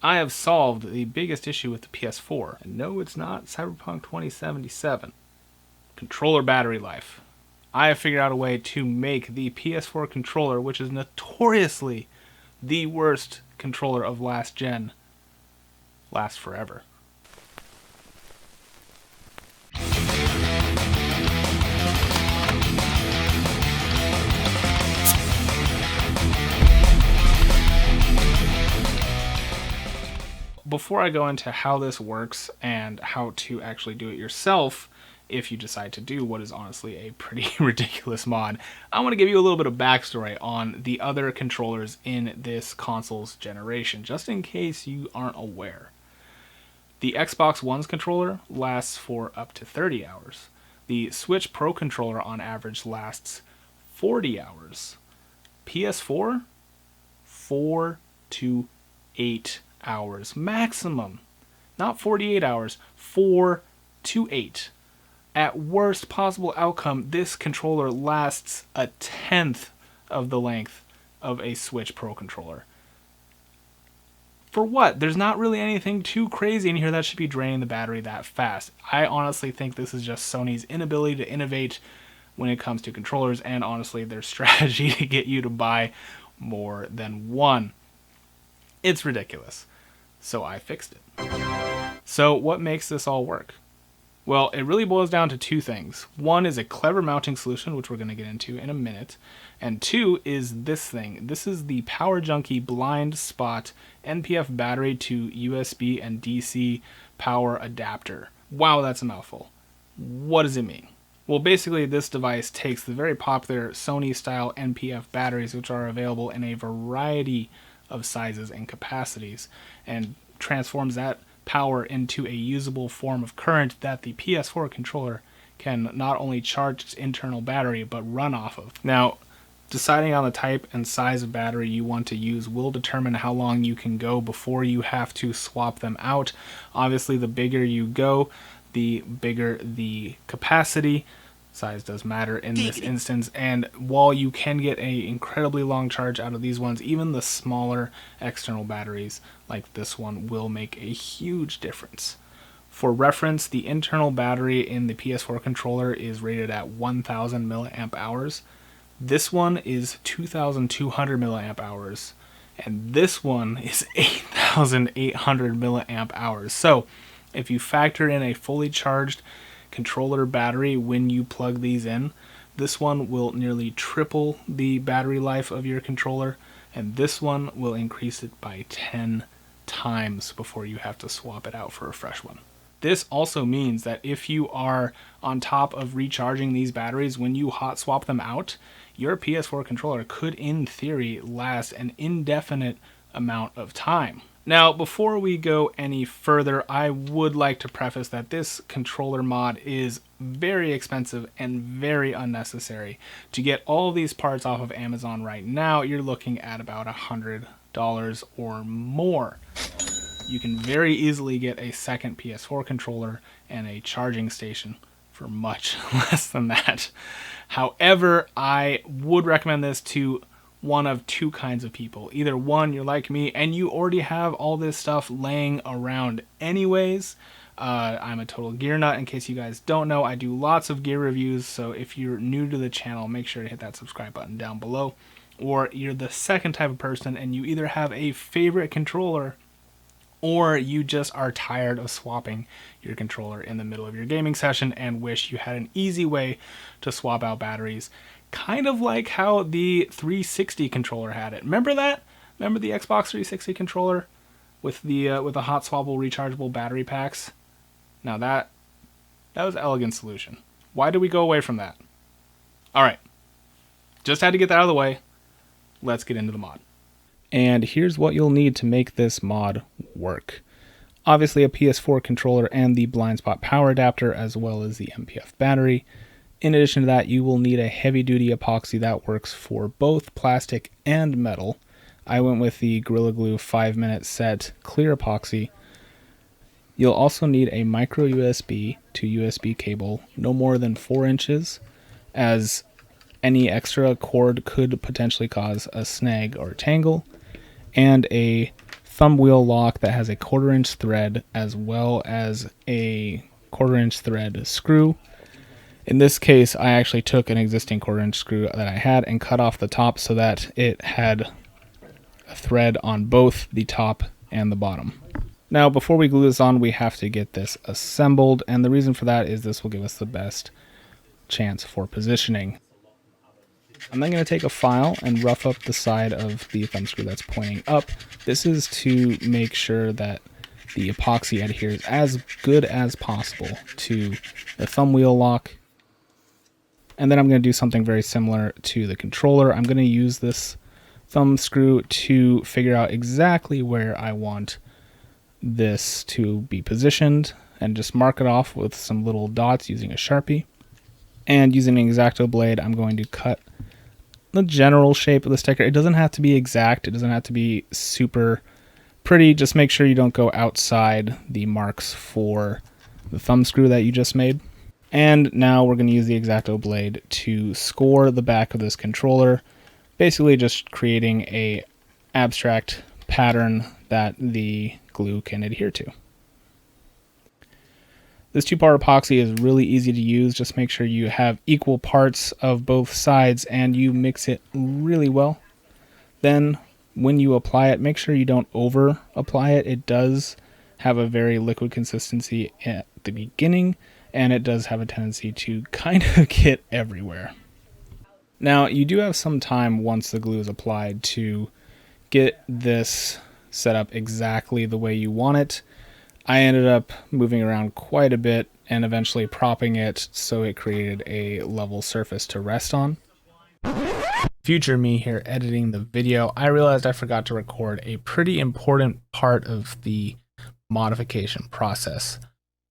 I have solved the biggest issue with the PS4. And no, it's not Cyberpunk 2077. Controller battery life. I have figured out a way to make the PS4 controller, which is notoriously the worst controller of last gen, last forever. Before I go into how this works and how to actually do it yourself, if you decide to do what is honestly a pretty ridiculous mod, I want to give you a little bit of backstory on the other controllers in this console's generation, just in case you aren't aware. The Xbox One's controller lasts for up to 30 hours. The Switch Pro controller on average lasts 40 hours. PS4, 4 to 8 hours maximum. Not 48 hours, 4 to 8. At worst possible outcome, this controller lasts a tenth of the length of a Switch Pro controller. For what? There's not really anything too crazy in here that should be draining the battery that fast. I honestly think this is just Sony's inability to innovate when it comes to controllers, and honestly their strategy to get you to buy more than one. It's ridiculous. So I fixed it. So what makes this all work? Well, it really boils down to two things. One is a clever mounting solution, which we're going to get into in a minute. And two is this thing. This is the Power Junkie Blind Spot NPF battery to USB and DC power adapter. Wow, that's a mouthful. What does it mean? Well, basically this device takes the very popular Sony-style NPF batteries, which are available in a variety of sizes and capacities, and transforms that power into a usable form of current that the PS4 controller can not only charge its internal battery but run off of. Now, deciding on the type and size of battery you want to use will determine how long you can go before you have to swap them out. Obviously, the bigger you go, the bigger the capacity. Size does matter in this instance, and while you can get an incredibly long charge out of these ones, even the smaller external batteries like this one will make a huge difference. For reference, the internal battery in the PS4 controller is rated at 1000 milliamp hours. This one is 2200 milliamp hours, and this one is 8800 milliamp hours. So if you factor in a fully charged controller battery when you plug these in, this one will nearly triple the battery life of your controller, and this one will increase it by 10 times before you have to swap it out for a fresh one. This also means that if you are on top of recharging these batteries, when you hot swap them out, your PS4 controller could in theory last an indefinite amount of time. Now, before we go any further, I would like to preface that this controller mod is very expensive and very unnecessary. To get all of these parts off of Amazon right now, you're looking at about $100 or more. You can very easily get a second PS4 controller and a charging station for much less than that. However, I would recommend this to one of two kinds of people. Either one, you're like me and you already have all this stuff laying around anyways. I'm a total gear nut. In case you guys don't know, I do lots of gear reviews, so if you're new to the channel, make sure to hit that subscribe button down below. Or you're the second type of person and you either have a favorite controller or you just are tired of swapping your controller in the middle of your gaming session and wish you had an easy way to swap out batteries. Kind of like how the 360 controller had it. Remember that? Remember the Xbox 360 controller with the hot swappable rechargeable battery packs? Now that was an elegant solution. Why did we go away from that? All right, just had to get that out of the way. Let's get into the mod. And here's what you'll need to make this mod work. Obviously a PS4 controller and the blind spot power adapter, as well as the NPF battery. In addition to that, you will need a heavy-duty epoxy that works for both plastic and metal. I went with the Gorilla Glue 5-minute set clear epoxy. You'll also need a micro USB to USB cable, no more than 4 inches, as any extra cord could potentially cause a snag or tangle, and a thumb wheel lock that has a 1/4-inch thread as well as a 1/4-inch thread screw. In this case, I actually took an existing 1/4-inch screw that I had and cut off the top so that it had a thread on both the top and the bottom. Now, before we glue this on, we have to get this assembled, and the reason for that is this will give us the best chance for positioning. I'm then going to take a file and rough up the side of the thumb screw that's pointing up. This is to make sure that the epoxy adheres as good as possible to the thumb wheel lock. And then I'm going to do something very similar to the controller. I'm going to use this thumb screw to figure out exactly where I want this to be positioned and just mark it off with some little dots using a Sharpie. And using an X-Acto blade, I'm going to cut the general shape of the sticker. It doesn't have to be exact. It doesn't have to be super pretty. Just make sure you don't go outside the marks for the thumb screw that you just made. And now we're going to use the X-Acto blade to score the back of this controller, basically just creating a abstract pattern that the glue can adhere to. This 2-part epoxy is really easy to use. Just make sure you have equal parts of both sides and you mix it really well. Then when you apply it, make sure you don't over apply it. It does have a very liquid consistency at the beginning, and it does have a tendency to kind of get everywhere. Now, you do have some time once the glue is applied to get this set up exactly the way you want it. I ended up moving around quite a bit and eventually propping it so it created a level surface to rest on. Future me here editing the video, I realized I forgot to record a pretty important part of the modification process.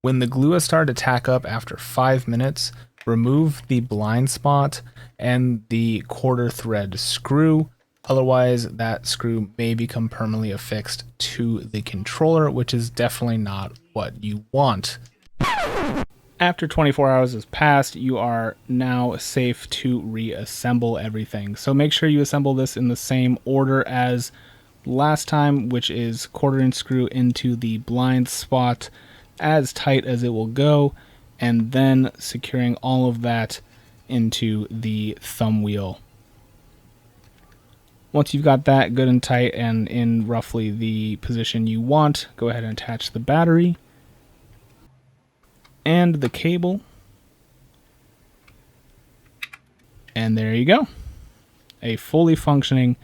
When the glue has started to tack up after 5 minutes, remove the blind spot and the 1/4 thread screw. Otherwise, that screw may become permanently affixed to the controller, which is definitely not what you want. After 24 hours has passed, you are now safe to reassemble everything. So make sure you assemble this in the same order as last time, which is 1/4-inch screw into the blind spot as tight as it will go, and then securing all of that into the thumb wheel. Once you've got that good and tight and in roughly the position you want, go ahead and attach the battery and the cable. And there you go. A fully functioning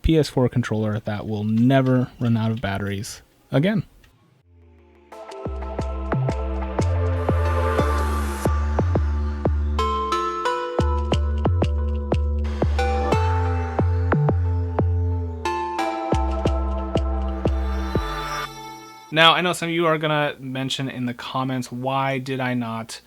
PS4 controller that will never run out of batteries again. Now, I know some of you are going to mention in the comments, why did I not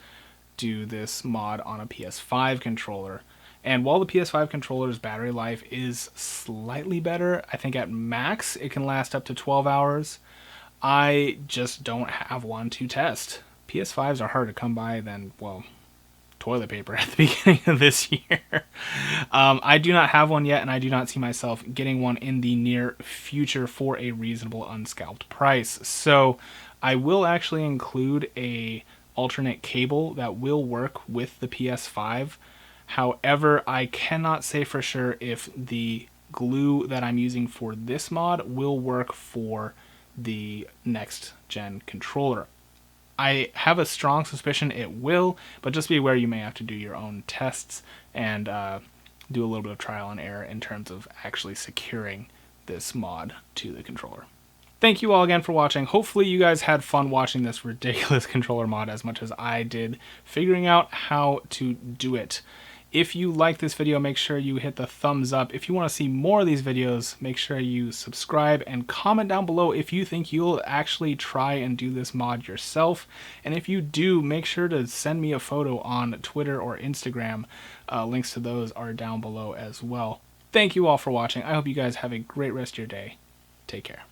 do this mod on a PS5 controller? And while the PS5 controller's battery life is slightly better, I think at max it can last up to 12 hours, I just don't have one to test. PS5s are harder to come by than, well, toilet paper at the beginning of this year. I do not have one yet, and I do not see myself getting one in the near future for a reasonable unscalped price. So I will actually include a alternate cable that will work with the PS5. However, I cannot say for sure if the glue that I'm using for this mod will work for the next gen controller. I have a strong suspicion it will, but just be aware you may have to do your own tests and do a little bit of trial and error in terms of actually securing this mod to the controller. Thank you all again for watching. Hopefully you guys had fun watching this ridiculous controller mod as much as I did figuring out how to do it. If you like this video, make sure you hit the thumbs up. If you want to see more of these videos, make sure you subscribe and comment down below if you think you'll actually try and do this mod yourself. And if you do, make sure to send me a photo on Twitter or Instagram. Links to those are down below as well. Thank you all for watching. I hope you guys have a great rest of your day. Take care.